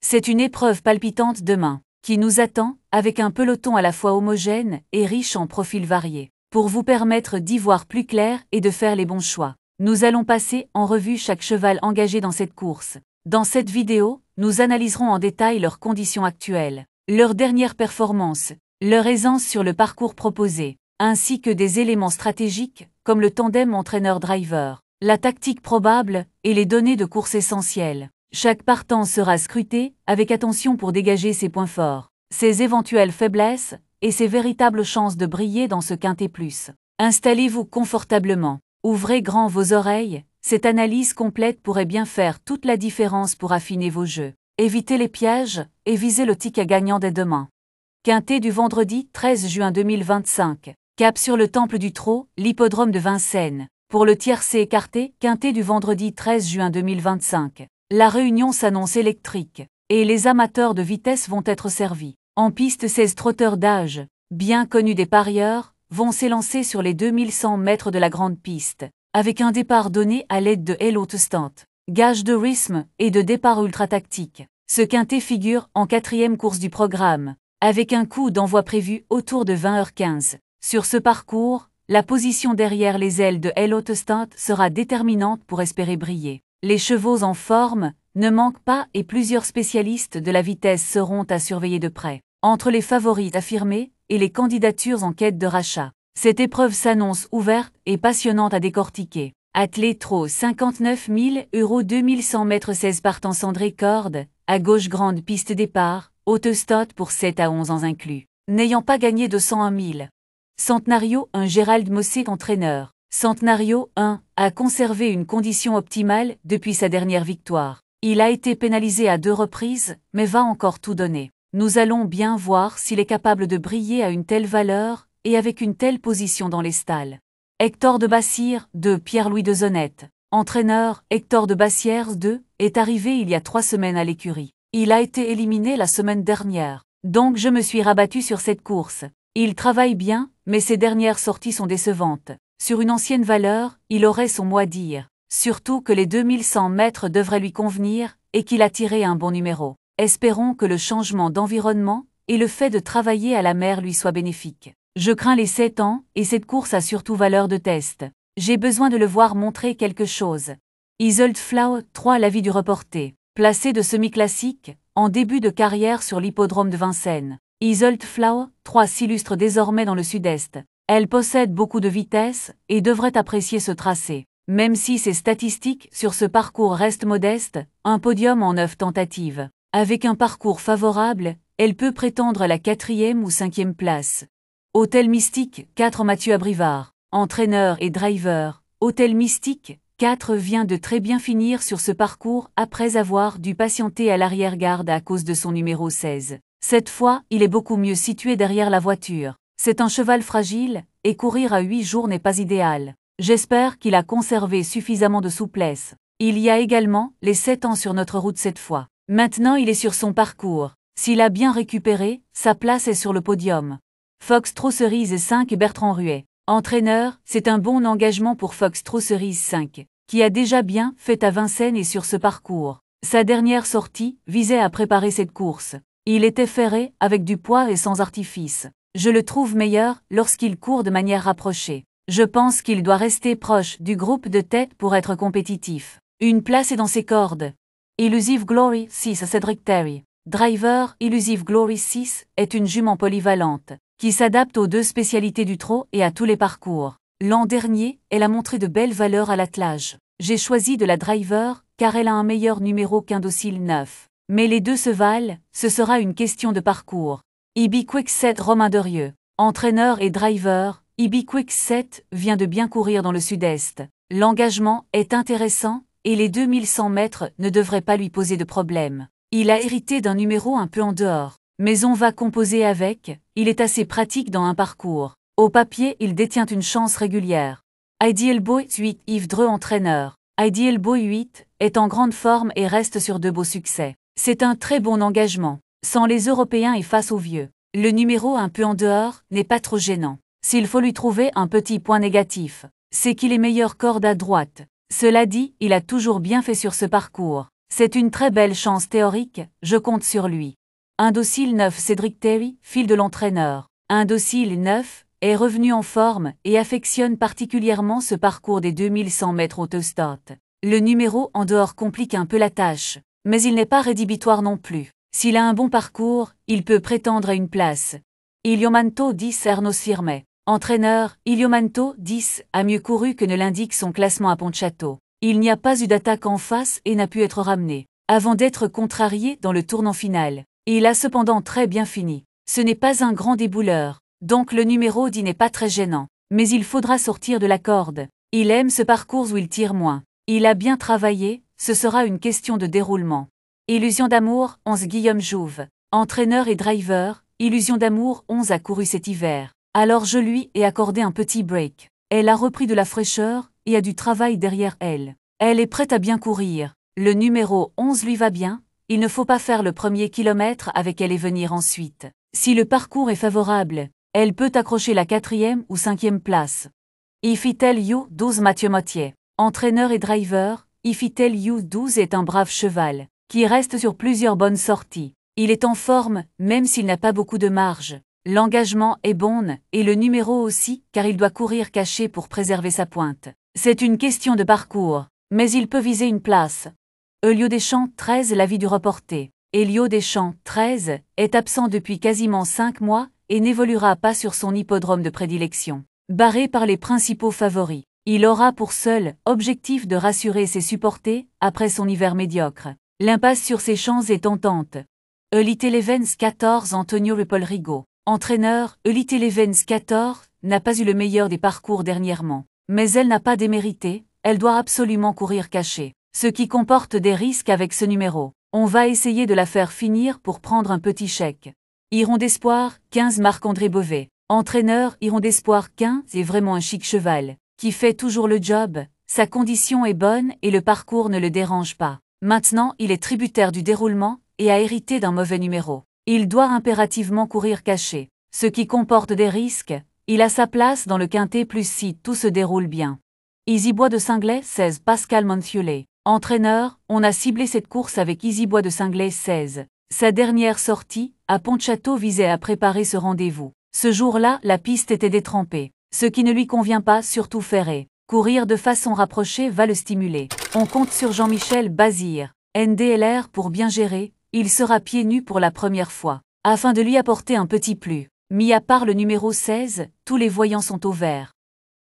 C'est une épreuve palpitante demain, qui nous attend, avec un peloton à la fois homogène et riche en profils variés. Pour vous permettre d'y voir plus clair et de faire les bons choix, nous allons passer en revue chaque cheval engagé dans cette course. Dans cette vidéo, nous analyserons en détail leurs conditions actuelles, leurs dernières performances, leur aisance sur le parcours proposé, ainsi que des éléments stratégiques, comme le tandem entraîneur-driver, la tactique probable et les données de course essentielles. Chaque partant sera scruté avec attention pour dégager ses points forts, ses éventuelles faiblesses et ses véritables chances de briller dans ce quintet plus. Installez-vous confortablement, ouvrez grand vos oreilles, cette analyse complète pourrait bien faire toute la différence pour affiner vos jeux. Évitez les pièges et visez le ticket gagnant dès demain. Quintet du vendredi 13 juin 2025. Cap sur le Temple du Trot, l'hippodrome de Vincennes. Pour le tiercé écarté, quintet du vendredi 13 juin 2025. La réunion s'annonce électrique, et les amateurs de vitesse vont être servis. En piste, 16 trotteurs d'âge, bien connus des parieurs, vont s'élancer sur les 2100 mètres de la grande piste, avec un départ donné à l'aide de Hello to Start, gage de rythme et de départ ultra tactique. Ce quintet figure en 4e course du programme, avec un coup d'envoi prévu autour de 20h15. Sur ce parcours, la position derrière les ailes de Hello to Start sera déterminante pour espérer briller. Les chevaux en forme ne manquent pas et plusieurs spécialistes de la vitesse seront à surveiller de près. Entre les favoris affirmés et les candidatures en quête de rachat, cette épreuve s'annonce ouverte et passionnante à décortiquer. Attelé Trot 59 000 € 2100 mètres 16 partant cendré corde, à gauche grande piste départ, haute stot pour 7 à 11 ans inclus. N'ayant pas gagné de 101 000. Centenario 1 Gérald Mossé entraîneur. Centenario 1 a conservé une condition optimale depuis sa dernière victoire. Il a été pénalisé à 2 reprises, mais va encore tout donner. Nous allons bien voir s'il est capable de briller à une telle valeur et avec une telle position dans les stalles. Hector de Bassire, de Pierre-Louis de Zonette. Entraîneur, Hector de Bassières 2, est arrivé il y a 3 semaines à l'écurie. Il a été éliminé la semaine dernière. Donc je me suis rabattu sur cette course. Il travaille bien, mais ses dernières sorties sont décevantes. Sur une ancienne valeur, il aurait son mot à dire. Surtout que les 2100 mètres devraient lui convenir et qu'il a tiré un bon numéro. Espérons que le changement d'environnement et le fait de travailler à la mer lui soient bénéfiques. Je crains les 7 ans et cette course a surtout valeur de test. J'ai besoin de le voir montrer quelque chose. Isolde Flau 3 l'avis du reporter. Placé de semi-classique, en début de carrière sur l'hippodrome de Vincennes. Isolde Flau 3 s'illustre désormais dans le sud-est. Elle possède beaucoup de vitesse et devrait apprécier ce tracé. Même si ses statistiques sur ce parcours restent modestes, un podium en 9 tentatives. Avec un parcours favorable, elle peut prétendre à la 4e ou 5e place. Hôtel Mystique 4 Mathieu Abrivard. Entraîneur et driver. Hôtel Mystique 4 vient de très bien finir sur ce parcours après avoir dû patienter à l'arrière-garde à cause de son numéro 16. Cette fois, il est beaucoup mieux situé derrière la voiture. C'est un cheval fragile, et courir à 8 jours n'est pas idéal. J'espère qu'il a conservé suffisamment de souplesse. Il y a également les 7 ans sur notre route cette fois. Maintenant il est sur son parcours. S'il a bien récupéré, sa place est sur le podium. Fox Trot Cerise 5 Bertrand Ruet. Entraîneur, c'est un bon engagement pour Fox Trot Cerise 5, qui a déjà bien fait à Vincennes et sur ce parcours. Sa dernière sortie visait à préparer cette course. Il était ferré, avec du poids et sans artifice. Je le trouve meilleur lorsqu'il court de manière rapprochée. Je pense qu'il doit rester proche du groupe de tête pour être compétitif. Une place est dans ses cordes. Illusive Glory 6 Cédric Terry. Driver, Illusive Glory 6 est une jument polyvalente, qui s'adapte aux 2 spécialités du trot et à tous les parcours. L'an dernier, elle a montré de belles valeurs à l'attelage. J'ai choisi de la driver, car elle a un meilleur numéro qu'un docile 9. Mais les 2 se valent, ce sera une question de parcours. Ibi Quick 7 Romain Derieux. Entraîneur et driver, Ibi Quick 7 vient de bien courir dans le sud-est. L'engagement est intéressant, et les 2100 mètres ne devraient pas lui poser de problème. Il a hérité d'un numéro un peu en dehors, mais on va composer avec, il est assez pratique dans un parcours. Au papier, il détient une chance régulière. Ideal Boy 8 Yves Dreux entraîneur. Ideal Boy 8 est en grande forme et reste sur de beaux succès. C'est un très bon engagement. Sans les Européens et face aux vieux, le numéro un peu en dehors n'est pas trop gênant. S'il faut lui trouver un petit point négatif, c'est qu'il est meilleur corde à droite. Cela dit, il a toujours bien fait sur ce parcours. C'est une très belle chance théorique, je compte sur lui. Indocile 9 Cédric Terry, fil de l'entraîneur. Indocile 9 est revenu en forme et affectionne particulièrement ce parcours des 2100 mètres autostart. Le numéro en dehors complique un peu la tâche, mais il n'est pas rédhibitoire non plus. S'il a un bon parcours, il peut prétendre à une place. Iliomanto 10 Arnaud Sirmet. Entraîneur, Iliomanto 10 a mieux couru que ne l'indique son classement à Pontchâteau. Il n'y a pas eu d'attaque en face et n'a pu être ramené, avant d'être contrarié dans le tournant final. Il a cependant très bien fini. Ce n'est pas un grand débouleur, donc le numéro 10 n'est pas très gênant. Mais il faudra sortir de la corde. Il aime ce parcours où il tire moins. Il a bien travaillé, ce sera une question de déroulement. Illusion d'amour, 11 Guillaume Jouve. Entraîneur et driver, Illusion d'amour 11 a couru cet hiver. Alors je lui ai accordé un petit break. Elle a repris de la fraîcheur et a du travail derrière elle. Elle est prête à bien courir. Le numéro 11 lui va bien, il ne faut pas faire le premier kilomètre avec elle et venir ensuite. Si le parcours est favorable, elle peut accrocher la 4e ou 5e place. Ifitel You 12 Mathieu Mottier. Entraîneur et driver, Ifitel You 12 est un brave cheval, qui reste sur plusieurs bonnes sorties. Il est en forme, même s'il n'a pas beaucoup de marge. L'engagement est bon, et le numéro aussi, car il doit courir caché pour préserver sa pointe. C'est une question de parcours, mais il peut viser une place. Elio Deschamps 13 L'avis du reporter. Elio Deschamps 13 est absent depuis quasiment 5 mois et n'évoluera pas sur son hippodrome de prédilection. Barré par les principaux favoris, il aura pour seul objectif de rassurer ses supporters après son hiver médiocre. L'impasse sur ses chances est tentante. Elite Levens 14 Antonio Paul Rigaud. Entraîneur, Elite Levens 14 n'a pas eu le meilleur des parcours dernièrement. Mais elle n'a pas démérité, elle doit absolument courir cachée. Ce qui comporte des risques avec ce numéro. On va essayer de la faire finir pour prendre un petit chèque. Hiron d'espoir, 15 Marc-André Beauvais. Entraîneur, Hiron d'espoir 15 est vraiment un chic cheval, qui fait toujours le job, sa condition est bonne et le parcours ne le dérange pas. Maintenant, il est tributaire du déroulement et a hérité d'un mauvais numéro. Il doit impérativement courir caché, ce qui comporte des risques. Il a sa place dans le quintet plus si tout se déroule bien. Easy Bois de Singlet 16 Pascal Monthiollet. Entraîneur, on a ciblé cette course avec Easy Bois de Singlet 16. Sa dernière sortie, à Pontchâteau visait à préparer ce rendez-vous. Ce jour-là, la piste était détrempée, ce qui ne lui convient pas, surtout ferré. Courir de façon rapprochée va le stimuler. On compte sur Jean-Michel Bazir, NDLR pour bien gérer, il sera pieds nus pour la première fois, afin de lui apporter un petit plus. Mis à part le numéro 16, tous les voyants sont au vert.